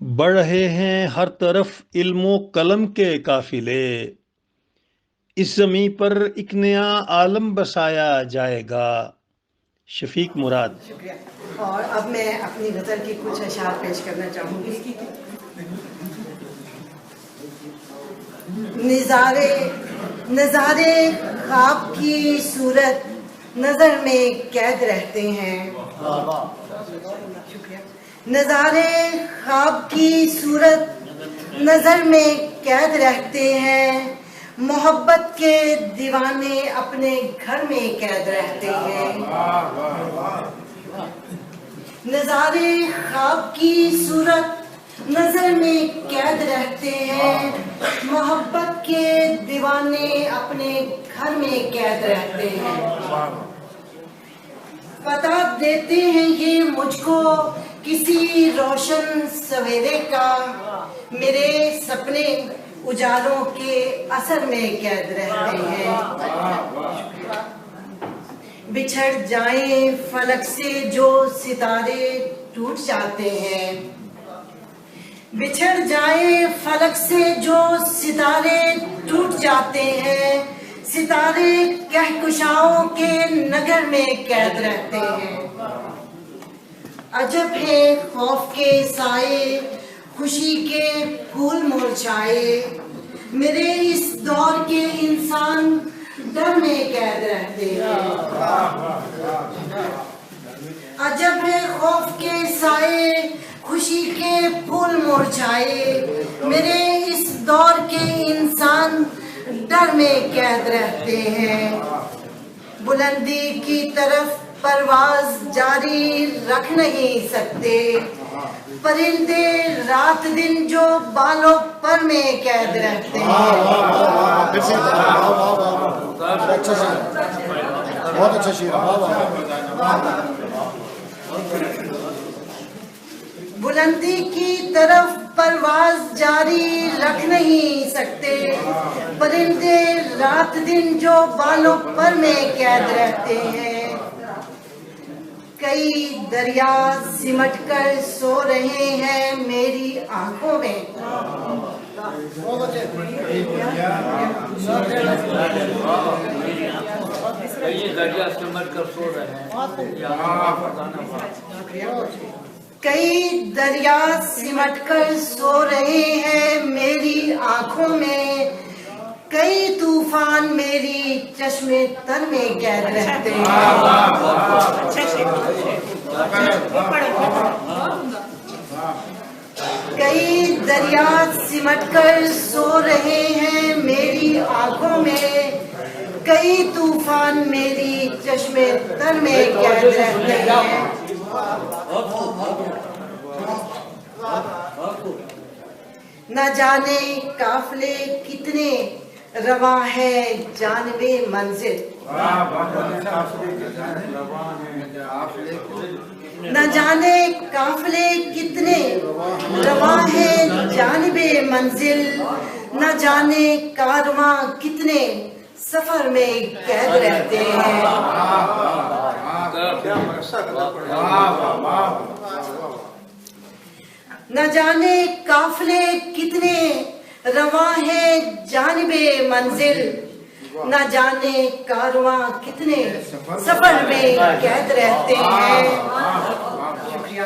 बढ़ रहे हैं हर तरफ इल्मो कलम के काफिले। इस ज़मीं पर एक नया आलम बसाया जाएगा। शफीक मुराद। शुक्रिया। और अब मैं अपनी गज़ल की कुछ अशार पेश करना चाहूँगी। नज़ारे नज़ारे ख्वाब की सूरत नज़र में कैद रहते हैं। शुक्रिया। नज़ारे ख्वाब की सूरत नज़र में कैद रहते हैं। मोहब्बत के दीवाने अपने घर में कैद रहते हैं। नज़ारे ख्वाब की सूरत नजर में कैद रहते हैं। मोहब्बत के दीवाने अपने घर में कैद रहते हैं। पता देते हैं ये मुझको किसी रोशन सवेरे का, मेरे सपने उजालों के असर में कैद रहते हैं। बिछड़ जाएं फलक से जो सितारे टूट जाते हैं। बिछड़ जाए फलक से जो सितारे टूट जाते हैं। सितारे कहकुशाओं के नगर में कैद रहते हैं। अजब है खौफ के साए खुशी के फूल मुरझाए। मेरे इस दौर के इंसान डर में कैद रहते हैं। अजब है खौफ के साए खुशी के फूल मुरझाए। मेरे इस दौर के इंसान डर में कैद रहते हैं। बुलंदी की तरफ परवाज जारी रख नहीं सकते। परिंदे रात दिन जो बालों पर में कैद रहते हैं। बहुत अच्छा शेर। बुलंदी की तरफ परवाज जारी रख नहीं सकते। परिंदे रात दिन जो बालों पर में कैद रहते हैं। कई दरिया सिमट कर सो रहे हैं मेरी आंखों में। दरिया सिमट कर सो रहे हैं। कई दरिया सिमट कर सो रहे हैं मेरी आंखों में। कई तूफान मेरी चश्मे तर में कैद रहते हैं। कई दरिया सिमट कर सो रहे हैं मेरी आंखों में। कई तूफान मेरी चश्मे तर में कैद रहते हैं। न जाने काफले कितने रवा है जानबे मंजिल। न जाने काफले कितने रवा है जानबे मंजिल। न जाने कारवां कितने सफर में कैद रहते हैं। न जाने काफले कितने रवा है जानबे मंजिल। न जाने कारवां कितने सफर में कैद रहते हैं। शुक्रिया।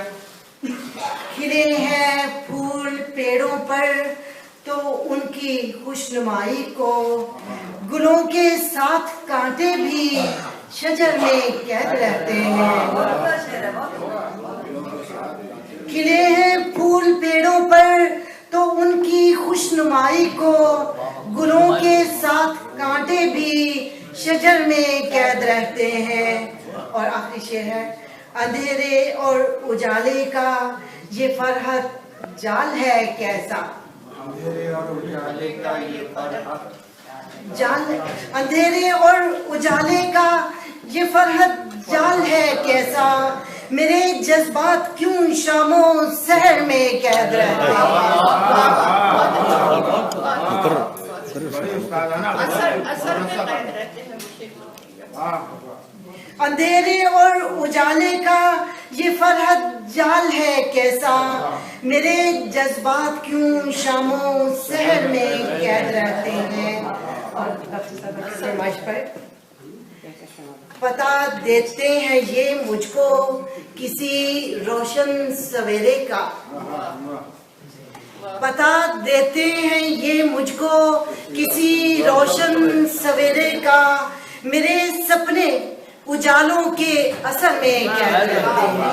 खिले हैं फूल पेड़ों पर तो उनकी खुशनुमाई को, गुलों के साथ कांटे भी शजर में कैद रहते हैं। खिले हैं फूल पेड़ों पर तो उनकी खुशनुमाई को, गुलों के साथ कांटे भी शजर में कैद रहते हैं। और आखिरी शेर है, अंधेरे और उजाले का ये फरहत जाल है कैसा। अंधेरे और उजाले का ये फरहत जाल, अंधेरे और उजाले का ये फरहत जाल है कैसा। मेरे जज्बात क्यों शामों सहर में कैद रहते हैं। अंधेरे और उजाले का ये फरहत जाल है कैसा, मेरे जज्बात क्यों शामों सहर में कैद रहते हैं। पता देते हैं ये मुझको किसी रोशन सवेरे का, पता देते हैं ये मुझको किसी रोशन सवेरे का, मेरे सपने उजालों के असर में कैद रहते हैं।